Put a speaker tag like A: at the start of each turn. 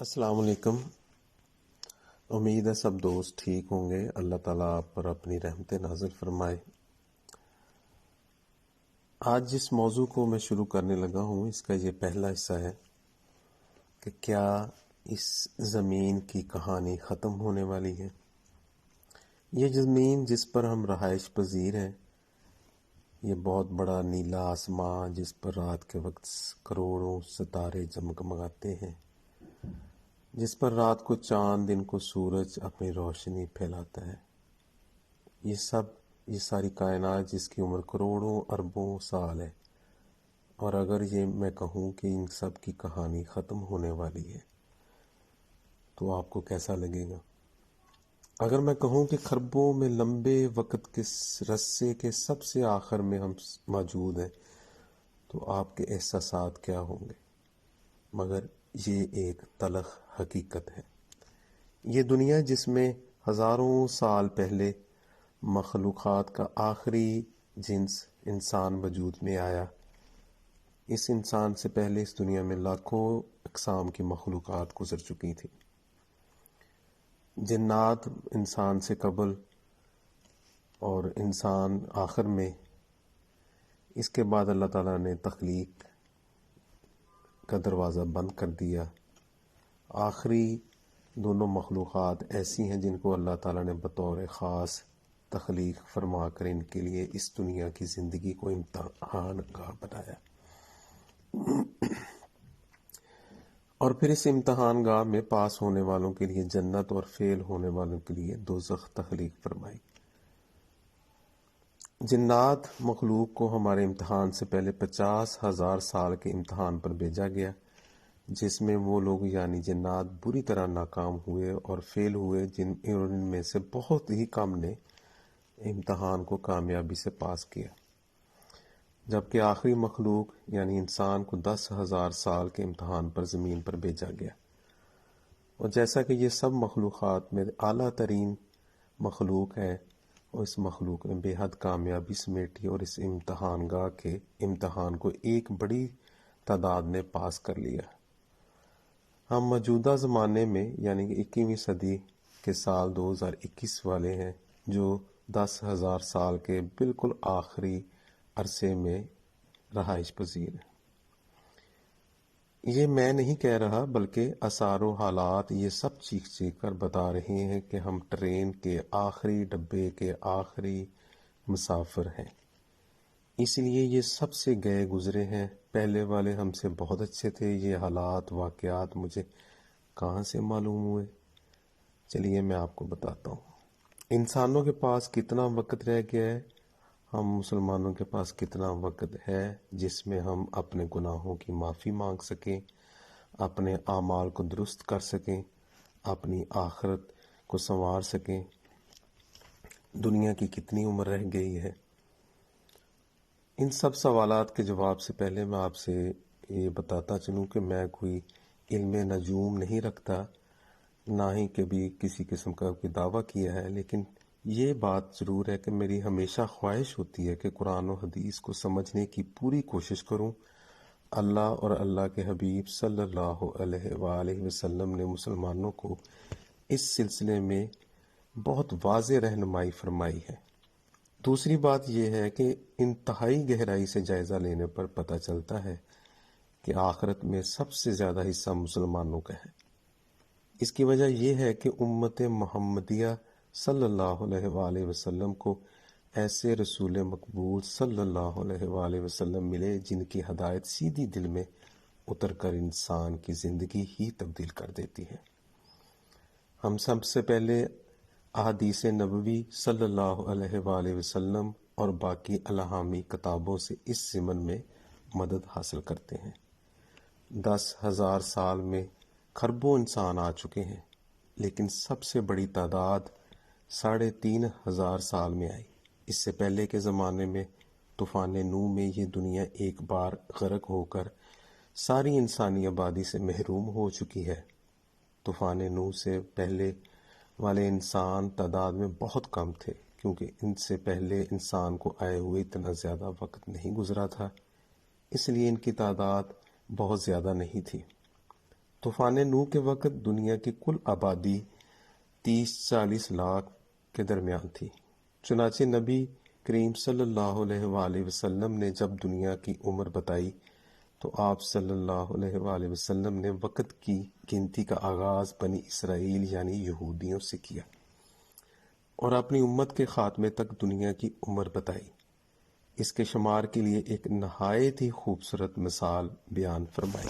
A: السلام علیکم۔ امید ہے سب دوست ٹھیک ہوں گے۔ اللہ تعالیٰ آپ پر اپنی رحمت نازل فرمائے۔ آج جس موضوع کو میں شروع کرنے لگا ہوں اس کا یہ پہلا حصہ ہے کہ کیا اس زمین کی کہانی ختم ہونے والی ہے؟ یہ زمین جس پر ہم رہائش پذیر ہیں، یہ بہت بڑا نیلا آسمان جس پر رات کے وقت کروڑوں ستارے جگمگاتے ہیں، جس پر رات کو چاند دن کو سورج اپنی روشنی پھیلاتا ہے، یہ ساری کائنات جس کی عمر کروڑوں اربوں سال ہے، اور اگر یہ میں کہوں کہ ان سب کی کہانی ختم ہونے والی ہے تو آپ کو کیسا لگے گا؟ اگر میں کہوں کہ خربوں میں لمبے وقت کے رسے کے سب سے آخر میں ہم موجود ہیں تو آپ کے احساسات کیا ہوں گے؟ مگر یہ ایک تلخ حقیقت ہے۔ یہ دنیا جس میں ہزاروں سال پہلے مخلوقات کا آخری جنس انسان وجود میں آیا، اس انسان سے پہلے اس دنیا میں لاکھوں اقسام کی مخلوقات گزر چکی تھی۔ جنات انسان سے قبل اور انسان آخر میں، اس کے بعد اللہ تعالیٰ نے تخلیق کا دروازہ بند کر دیا۔ آخری دونوں مخلوقات ایسی ہیں جن کو اللہ تعالیٰ نے بطور خاص تخلیق فرما کر ان کے لیے اس دنیا کی زندگی کو امتحان گاہ بنایا، اور پھر اس امتحان گاہ میں پاس ہونے والوں کے لیے جنت اور فیل ہونے والوں کے لیے دوزخ تخلیق فرمائی۔ جنات مخلوق کو ہمارے امتحان سے پہلے 50,000 سال کے امتحان پر بھیجا گیا، جس میں وہ لوگ یعنی جنات بری طرح ناکام ہوئے اور فیل ہوئے، ان میں سے بہت ہی کم نے امتحان کو کامیابی سے پاس کیا، جبکہ آخری مخلوق یعنی انسان کو 10,000 سال کے امتحان پر زمین پر بھیجا گیا، اور جیسا کہ یہ سب مخلوقات میں اعلیٰ ترین مخلوق ہے، اور اس مخلوق نے بے حد کامیابی سمیٹی اور اس امتحان گاہ کے امتحان کو ایک بڑی تعداد نے پاس کر لیا۔ ہم موجودہ زمانے میں یعنی کہ 21ویں صدی کے سال 2021 والے ہیں، جو 10,000 سال کے بالکل آخری عرصے میں رہائش پذیر ہیں۔ یہ میں نہیں کہہ رہا بلکہ آثار و حالات یہ سب چیخ چیخ کر بتا رہے ہیں کہ ہم ٹرین کے آخری ڈبے کے آخری مسافر ہیں، اس لیے یہ سب سے گئے گزرے ہیں۔ پہلے والے ہم سے بہت اچھے تھے۔ یہ حالات واقعات مجھے کہاں سے معلوم ہوئے؟ چلیے میں آپ کو بتاتا ہوں۔ انسانوں کے پاس کتنا وقت رہ گیا ہے؟ ہم مسلمانوں کے پاس کتنا وقت ہے جس میں ہم اپنے گناہوں کی معافی مانگ سکیں، اپنے اعمال کو درست کر سکیں، اپنی آخرت کو سنوار سکیں؟ دنیا کی کتنی عمر رہ گئی ہے؟ ان سب سوالات کے جواب سے پہلے میں آپ سے یہ بتاتا چلوں کہ میں کوئی علم نجوم نہیں رکھتا، نہ ہی کبھی کسی قسم کا کوئی دعویٰ کیا ہے، لیکن یہ بات ضرور ہے کہ میری ہمیشہ خواہش ہوتی ہے کہ قرآن و حدیث کو سمجھنے کی پوری کوشش کروں۔ اللہ اور اللہ کے حبیب صلی اللہ علیہ وآلہ وسلم نے مسلمانوں کو اس سلسلے میں بہت واضح رہنمائی فرمائی ہے۔ دوسری بات یہ ہے کہ انتہائی گہرائی سے جائزہ لینے پر پتہ چلتا ہے کہ آخرت میں سب سے زیادہ حصہ مسلمانوں کا ہے۔ اس کی وجہ یہ ہے کہ امت محمدیہ صلی اللہ علیہ وآلہ وسلم کو ایسے رسول مقبول صلی اللہ علیہ وآلہ وسلم ملے جن کی ہدایت سیدھی دل میں اتر کر انسان کی زندگی ہی تبدیل کر دیتی ہے۔ ہم سب سے پہلے احادیث نبوی صلی اللہ علیہ وآلہ وسلم اور باقی الہامی کتابوں سے اس ضمن میں مدد حاصل کرتے ہیں۔ 10,000 سال میں خربوں انسان آ چکے ہیں، لیکن سب سے بڑی تعداد 3,500 سال میں آئی۔ اس سے پہلے کے زمانے میں طوفان نوح میں یہ دنیا ایک بار غرق ہو کر ساری انسانی آبادی سے محروم ہو چکی ہے۔ طوفان نوح سے پہلے والے انسان تعداد میں بہت کم تھے، کیونکہ ان سے پہلے انسان کو آئے ہوئے اتنا زیادہ وقت نہیں گزرا تھا، اس لیے ان کی تعداد بہت زیادہ نہیں تھی۔ طوفان نوح کے وقت دنیا کی کل آبادی 30-40 لاکھ کے درمیان تھی۔ چنانچہ نبی کریم صلی اللہ علیہ وآلہ وسلم نے جب دنیا کی عمر بتائی تو آپ صلی اللہ علیہ وآلہ وسلم نے وقت کی گنتی کا آغاز بنی اسرائیل یعنی یہودیوں سے کیا اور اپنی امت کے خاتمے تک دنیا کی عمر بتائی۔ اس کے شمار کے لیے ایک نہایت ہی خوبصورت مثال بیان فرمائی۔